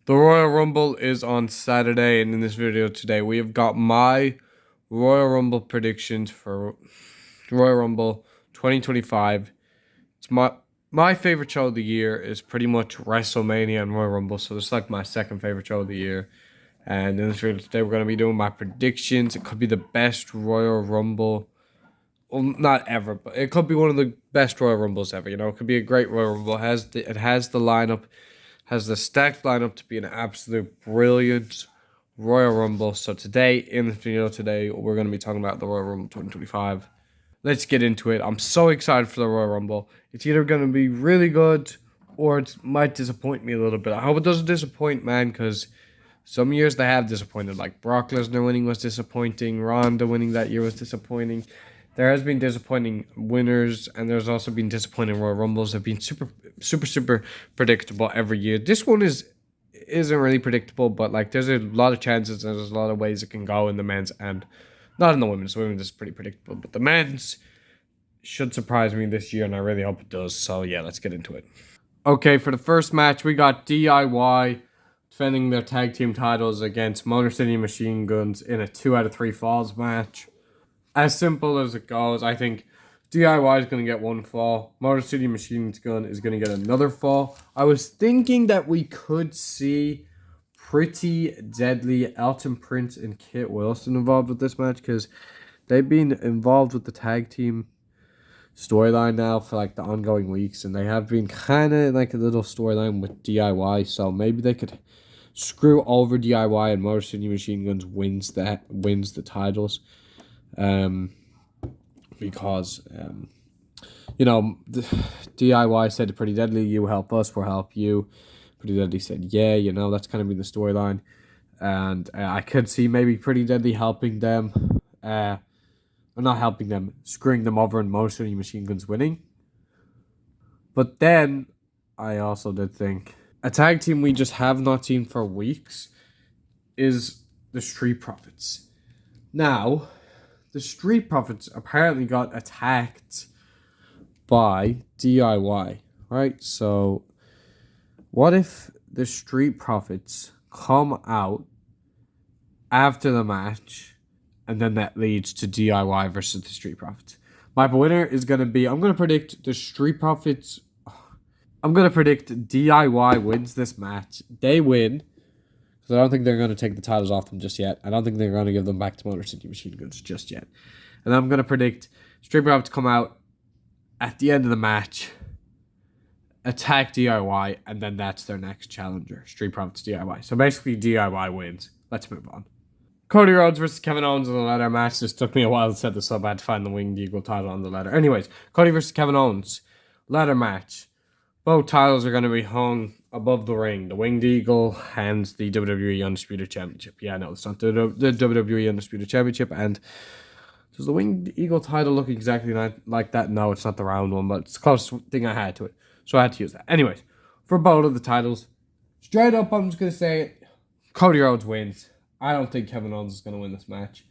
The Royal Rumble is on Saturday, and in this video today, we have got my Royal Rumble predictions for Royal Rumble 2025. It's my favorite show of the year is pretty much WrestleMania and Royal Rumble, so it's like my second favorite show of the year. And in this video today, we're going to be doing my predictions. It could be the best Royal Rumble. Well, not ever, but it could be one of the best Royal Rumbles ever. You know, it could be a great Royal Rumble. It has the lineup, has the stacked lineup to be an absolute brilliant Royal Rumble. So today, in the video today, we're going to be talking about the Royal Rumble 2025. Let's get into it. I'm so excited for the Royal Rumble. It's either going to be really good or it might disappoint me a little bit. I hope it doesn't disappoint, man, because some years they have disappointed. Like Brock Lesnar winning was disappointing. Ronda winning that year was disappointing. There has been disappointing winners, and there's also been disappointing Royal Rumbles. They've been super predictable every year. This one isn't really predictable, but like there's a lot of chances and there's a lot of ways it can go in the men's and not in the women's. The women's is pretty predictable, but the men's should surprise me this year, and I really hope it does. So yeah, let's get into it. Okay, for the first match, we got DIY defending their tag team titles against Motor City Machine Guns in a 2 out of 3 falls match. As simple as it goes, I think DIY is going to get one fall. Motor City Machine Gun is going to get another fall. I was thinking that we could see Pretty Deadly, Elton Prince, and Kit Wilson involved with this match because they've been involved with the tag team storyline now for like the ongoing weeks, and they have been kind of like a little storyline with DIY. So maybe they could screw over DIY and Motor City Machine Guns wins the titles. Because you know, the DIY said to Pretty Deadly, "You help us, we'll help you." Pretty Deadly said, "Yeah, you know, that's kind of been the storyline," and I could see maybe Pretty Deadly helping them, or not helping them, screwing them over, and Motor City Machine Guns winning. But then I also did think a tag team we just have not seen for weeks is the Street Profits. Now, the Street Profits apparently got attacked by DIY, right? So, what if the Street Profits come out after the match and then that leads to DIY versus the Street Profits? My winner is going to be, I'm going to predict the Street Profits. I'm going to predict DIY wins this match. They win. So I don't think they're going to take the titles off them just yet. I don't think they're going to give them back to Motor City Machine Guns just yet. And I'm going to predict Street Profits come out at the end of the match, attack DIY, and then that's their next challenger, Street Profits DIY. So basically DIY wins. Let's move on. Cody Rhodes versus Kevin Owens in the ladder match. This took me a while to set this up. I had to find the Winged Eagle title on the ladder. Anyways, Cody versus Kevin Owens. Ladder match. Both titles are going to be hung above the ring. The Winged Eagle and the WWE Undisputed Championship. Yeah, no, it's not the WWE Undisputed Championship. And does the Winged Eagle title look exactly like that? No, it's not the round one, but it's the closest thing I had to it. So I had to use that. Anyways, for both of the titles, straight up, I'm just going to say it. Cody Rhodes wins. I don't think Kevin Owens is going to win this match.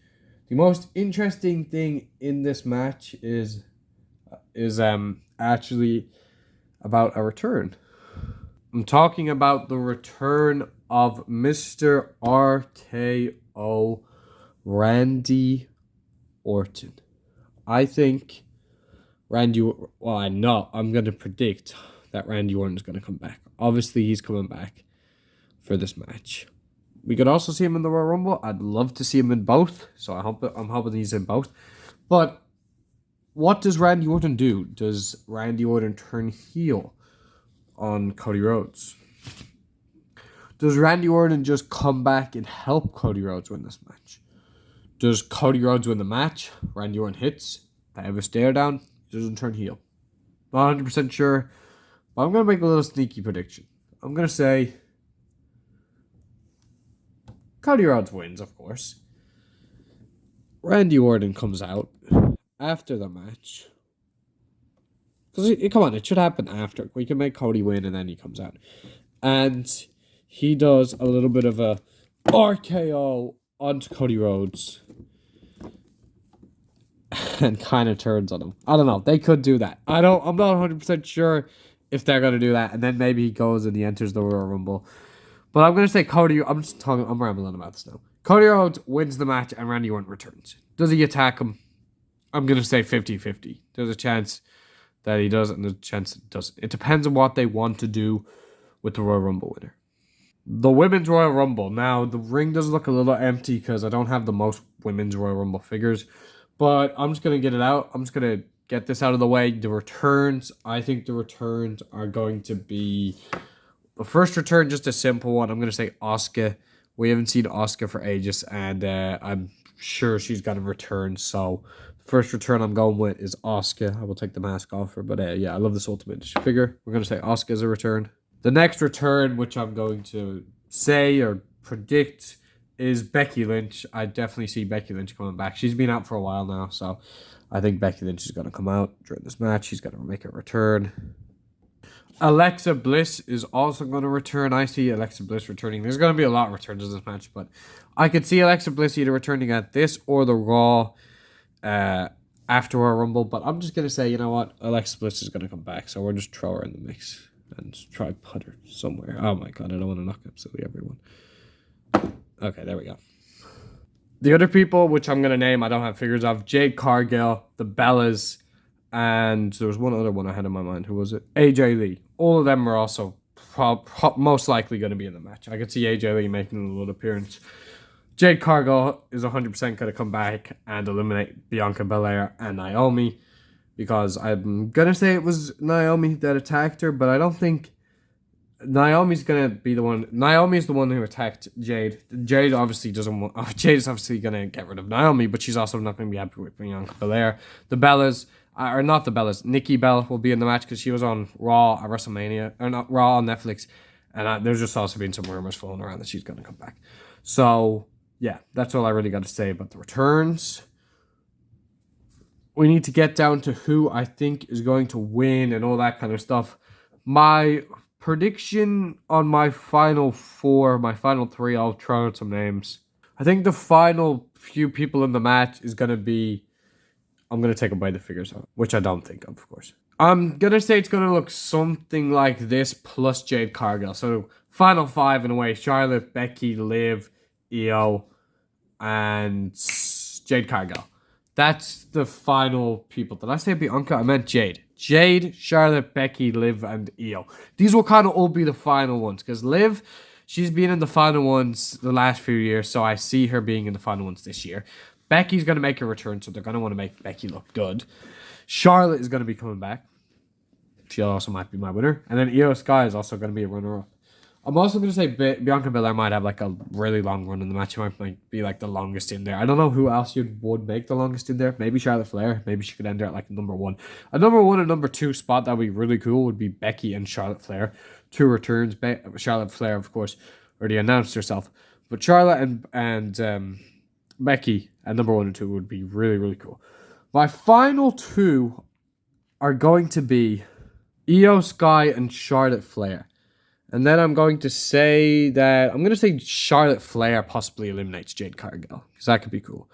The most interesting thing in this match is actually about a return. I'm talking about the return of Mr. RKO, Randy Orton. I think I'm going to predict that Randy Orton is going to come back. Obviously, he's coming back for this match. We could also see him in the Royal Rumble. I'd love to see him in both, so I'm hoping he's in both. But what does Randy Orton do? Does Randy Orton turn heel on Cody Rhodes? Does Randy Orton just come back and help Cody Rhodes win this match? Does Cody Rhodes win the match? Randy Orton hits. They have a stare down. He doesn't turn heel. Not 100% sure, but I'm going to make a little sneaky prediction. I'm going to say Cody Rhodes wins, of course. Randy Orton comes out after the match. Because, come on, it should happen after. We can make Cody win and then he comes out. And he does a little bit of a RKO onto Cody Rhodes. And kind of turns on him. I don't know. They could do that. I'm not 100% sure if they're going to do that. And then maybe he goes and he enters the Royal Rumble. But I'm going to say Cody. I'm rambling about this now. Cody Rhodes wins the match and Randy Orton returns. Does he attack him? I'm going to say 50-50. There's a chance that he does and there's a chance that he doesn't. It depends on what they want to do with the Royal Rumble winner. The Women's Royal Rumble. Now, the ring does look a little empty because I don't have the most Women's Royal Rumble figures. But I'm just going to get it out. I'm just going to get this out of the way. The returns. I think the returns are going to be... The first return, just a simple one. I'm going to say Asuka. We haven't seen Asuka for ages, and I'm sure she's going to return. So, the first return I'm going with is Asuka. I will take the mask off her. But yeah, I love this Ultimate figure. We're going to say Asuka as a return. The next return, which I'm going to say or predict, is Becky Lynch. I definitely see Becky Lynch coming back. She's been out for a while now, so I think Becky Lynch is going to come out during this match. She's going to make a return. Alexa Bliss is also going to return. I see Alexa Bliss returning. There's going to be a lot of returns in this match, but I could see Alexa Bliss either returning at this or the Raw after our Rumble. But I'm just going to say, you know what? Alexa Bliss is going to come back, so we'll just throw her in the mix and try to put her somewhere. Oh my god, I don't want to knock absolutely everyone. Okay, there we go. The other people, which I'm going to name, I don't have figures of. Jade Cargill, the Bellas, and there was one other one I had in my mind. Who was it? AJ Lee. All of them are also most likely going to be in the match. I could see AJ Lee making a little appearance. Jade Cargill is 100% going to come back and eliminate Bianca Belair and Naomi, because I'm going to say it was Naomi that attacked her, but I don't think Naomi's going to be the one. Naomi is the one who attacked Jade. Jade obviously doesn't want... Jade is obviously going to get rid of Naomi, but she's also not going to be happy with Bianca Belair. The Bellas... or not the Bellas. Nikki Bella will be in the match because she was on Raw at WrestleMania. Or not Raw on Netflix. And there's just also been some rumors floating around that she's going to come back. So, yeah. That's all I really got to say about the returns. We need to get down to who I think is going to win and all that kind of stuff. My prediction on my final three, I'll throw out some names. I think the final few people in the match is going to be... I'm going to take away the figures out, which I don't think of course. I'm going to say it's going to look something like this plus Jade Cargill. So, final five in a way. Charlotte, Becky, Liv, Io, and Jade Cargill. That's the final people. Did I say Bianca? I meant Jade. Jade, Charlotte, Becky, Liv, and Io. These will kind of all be the final ones. Because Liv, she's been in the final ones the last few years. So I see her being in the final ones this year. Becky's going to make a return. So they're going to want to make Becky look good. Charlotte is going to be coming back. She also might be my winner. And then Io Sky is also going to be a runner-up. I'm also going to say Bianca Belair might have like a really long run in the match. She might be like the longest in there. I don't know who else you would make the longest in there. Maybe Charlotte Flair. Maybe she could end there at like number one. A number one and number two spot that would be really cool would be Becky and Charlotte Flair. Two returns. Charlotte Flair, of course, already announced herself. But Charlotte and Becky at number one and two would be really, really cool. My final two are going to be Io Sky and Charlotte Flair. And then I'm going to say Charlotte Flair possibly eliminates Jade Cargill, because that could be cool.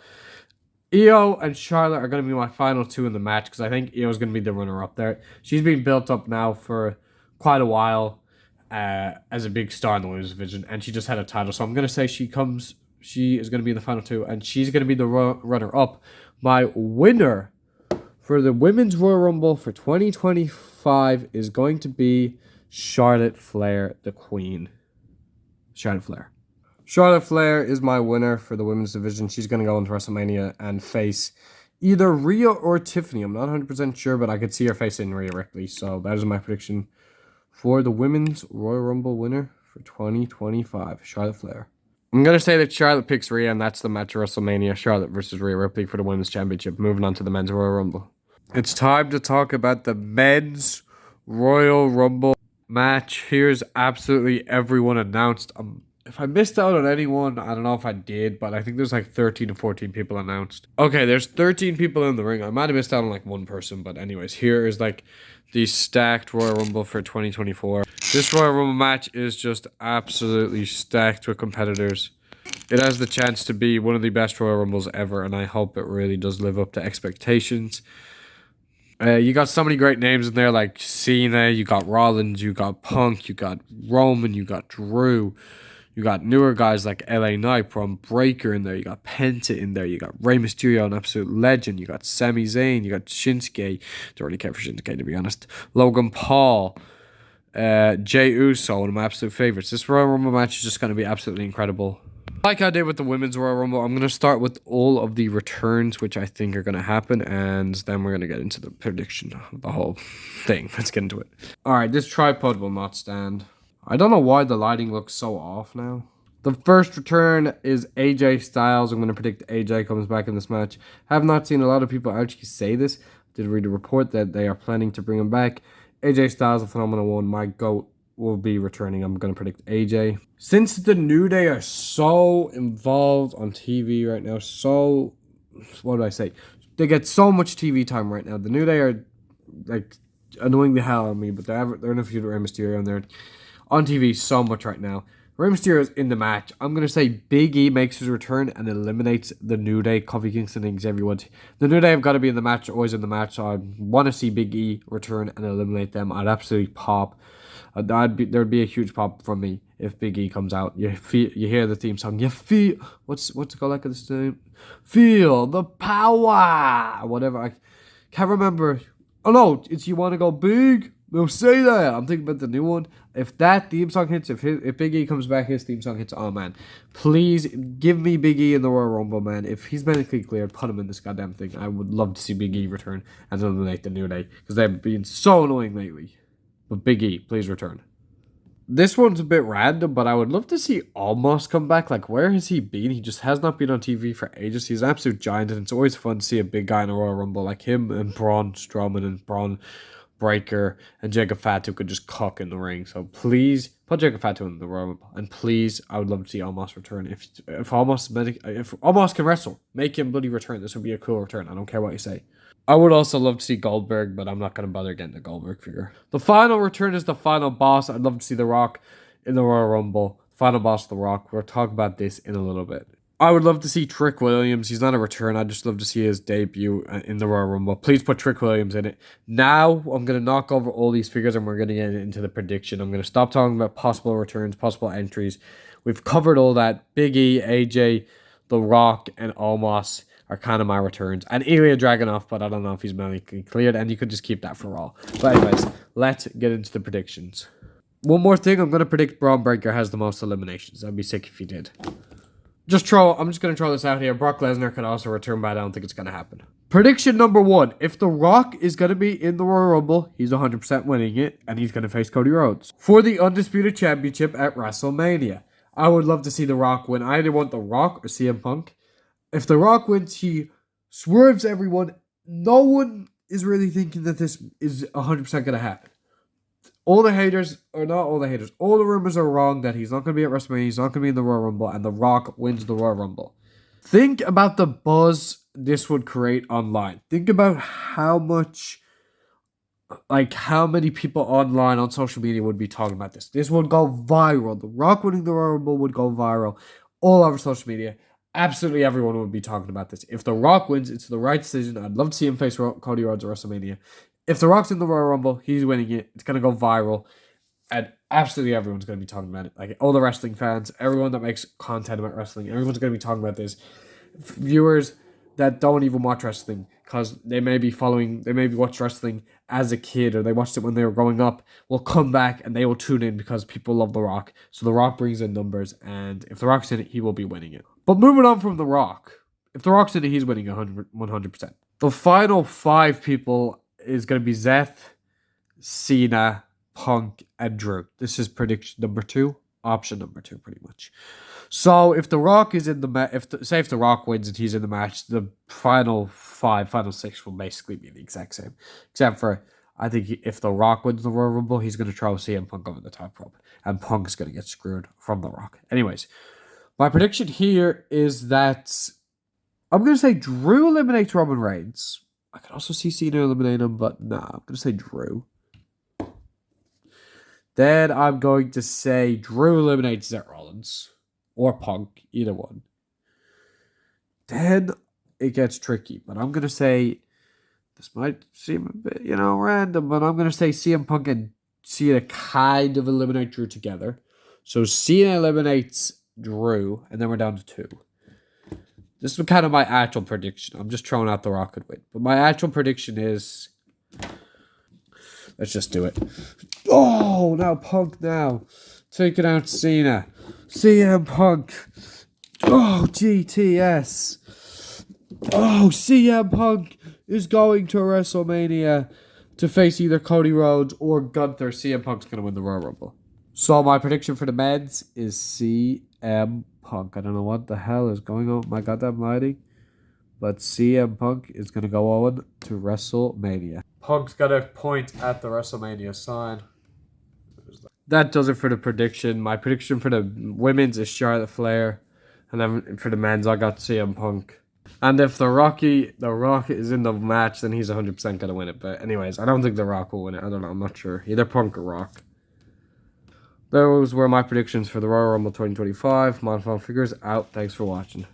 Io and Charlotte are going to be my final two in the match, because I think Io is going to be the runner-up there. She's been built up now for quite a while as a big star in the women's division, and she just had a title. So I'm going to say she is going to be in the final two, and she's going to be the runner-up. My winner for the Women's Royal Rumble for 2025 is going to be Charlotte Flair, the Queen. Charlotte Flair. Charlotte Flair is my winner for the women's division. She's going to go into WrestleMania and face either Rhea or Tiffany. I'm not 100% sure, but I could see her facing Rhea Ripley. So that is my prediction for the Women's Royal Rumble winner for 2025, Charlotte Flair. I'm going to say that Charlotte picks Rhea, and that's the match of WrestleMania. Charlotte versus Rhea Ripley for the Women's Championship. Moving on to the Men's Royal Rumble. It's time to talk about the Men's Royal Rumble match. Here's absolutely everyone announced. If I missed out on anyone, I don't know if I did, but I think there's like 13 to 14 people announced. Okay, there's 13 people in the ring. I might have missed out on like one person, but anyways, here is like the stacked Royal Rumble for 2024. This Royal Rumble match is just absolutely stacked with competitors. It has the chance to be one of the best Royal Rumbles ever, and I hope it really does live up to expectations. You got so many great names in there like Cena, you got Rollins, you got Punk, you got Roman, you got Drew. You got newer guys like LA Knight, Braun Breaker in there. You got Penta in there. You got Rey Mysterio, an absolute legend. You got Sami Zayn. You got Shinsuke. Don't really care for Shinsuke, to be honest. Logan Paul. Jey Uso, one of my absolute favorites. This Royal Rumble match is just going to be absolutely incredible. Like I did with the Women's Royal Rumble, I'm going to start with all of the returns, which I think are going to happen, and then we're going to get into the prediction of the whole thing. Let's get into it. Alright, this tripod will not stand. I don't know why the lighting looks so off now. The first return is AJ Styles. I'm going to predict AJ comes back in this match. Have not seen a lot of people actually say this. Did read a report that they are planning to bring him back. AJ Styles, a phenomenal one. My GOAT will be returning. I'm going to predict AJ. Since the New Day are so involved on TV right now, what do I say? They get so much TV time right now. The New Day are like annoying the hell out of me, but they're in a feud with Rey Mysterio and they're on TV so much right now. Rey Mysterio's in the match. I'm going to say Big E makes his return and eliminates the New Day. Kofi Kingston and Xavier Woods. The New Day have got to be in the match, always in the match. So I want to see Big E return and eliminate them. I'd absolutely pop. There'd be a huge pop from me if Big E comes out. You hear the theme song. You feel what's it called like this time? Feel the power. Whatever. I can't remember. Oh no, it's You Want to Go Big. No, say that. I'm thinking about the new one. If that theme song hits, if Big E comes back, his theme song hits. Oh man, please give me Big E in the Royal Rumble, man. If he's medically cleared, put him in this goddamn thing. I would love to see Big E return and eliminate the New Day because they've been so annoying lately. But Big E, please return. This one's a bit random, but I would love to see Almost come back. Like, where has he been? He just has not been on TV for ages. He's an absolute giant, and it's always fun to see a big guy in a Royal Rumble like him and Braun Strowman and Braun Breaker and Jacob Fatu could just cock in the ring. So please put Jacob Fatu in the Royal Rumble, and please, I would love to see Almost return. If Almost can wrestle, make him bloody return. This would be a cool return. I don't care what you say. I would also love to see Goldberg, but I'm not going to bother getting the Goldberg figure. The final return is the final boss. I'd love to see The Rock in the Royal Rumble. Final boss, The Rock. We'll talk about this in a little bit. I would love to see Trick Williams. He's not a return. I'd just love to see his debut in the Royal Rumble. Please put Trick Williams in it. Now, I'm going to knock over all these figures and we're going to get into the prediction. I'm going to stop talking about possible returns, possible entries. We've covered all that. Big E, AJ, The Rock, and Omos are kind of my returns. And Ilya Dragunov, but I don't know if he's medically cleared. And you could just keep that for all. But anyways, let's get into the predictions. One more thing. I'm going to predict Braun Breaker has the most eliminations. I'd be sick if he did. I'm just going to throw this out here. Brock Lesnar could also return, but I don't think it's going to happen. Prediction number 1. If The Rock is going to be in the Royal Rumble, he's 100% winning it, and he's going to face Cody Rhodes for the Undisputed Championship at WrestleMania. I would love to see The Rock win. I either want The Rock or CM Punk. If The Rock wins, he swerves everyone. No one is really thinking that this is 100% going to happen. All the haters, or not all the haters, all the rumors are wrong that he's not going to be at WrestleMania, he's not going to be in the Royal Rumble, and The Rock wins the Royal Rumble. Think about the buzz this would create online. Think about how many people online on social media would be talking about this. This would go viral. The Rock winning the Royal Rumble would go viral all over social media. Absolutely everyone would be talking about this. If The Rock wins, it's the right decision. I'd love to see him face Cody Rhodes at WrestleMania. If The Rock's in the Royal Rumble, he's winning it. It's going to go viral. And absolutely everyone's going to be talking about it. Like all the wrestling fans, everyone that makes content about wrestling, everyone's going to be talking about this. Viewers that don't even watch wrestling because they maybe watch wrestling as a kid or they watched it when they were growing up will come back and they will tune in because people love The Rock. So The Rock brings in numbers, and if The Rock's in it, he will be winning it. But moving on from The Rock, if The Rock's in it, he's winning 100%. The final 5 people is going to be Seth, Cena, Punk, and Drew. This is prediction number 2, option number 2, pretty much. So if The Rock is in the match, if The Rock wins and he's in the match, the final 6 will basically be the exact same, except for I think if The Rock wins the Royal Rumble, he's going to throw CM Punk over the top rope, and Punk is going to get screwed from The Rock. Anyways, my prediction here is that I'm going to say Drew eliminates Roman Reigns. I could also see Cena eliminate him, but nah, I'm going to say Drew. Then I'm going to say Drew eliminates Seth Rollins. Or Punk, either one. Then it gets tricky, but I'm going to say This might seem a bit, random, but I'm going to say CM Punk and Cena kind of eliminate Drew together. So Cena eliminates Drew, and then we're down to 2. This is kind of my actual prediction. I'm just throwing out the Rocket win. But my actual prediction is... Let's just do it. Oh, now Punk now. Taking out Cena. CM Punk. Oh, GTS. Oh, CM Punk is going to WrestleMania to face either Cody Rhodes or Gunther. CM Punk's going to win the Royal Rumble. So my prediction for the men's is CM Punk. I don't know what the hell is going on with my goddamn lighting, but CM Punk is going to go on to WrestleMania. Punk's got a point at the WrestleMania sign. That does it for the prediction. My prediction for the women's is Charlotte Flair. And then for the men's, I got CM Punk. And if The Rock is in the match, then he's 100% going to win it. But anyways, I don't think The Rock will win it. I don't know. I'm not sure. Either Punk or Rock. Those were my predictions for the Royal Rumble 2025. Monfon Figures out. Thanks for watching.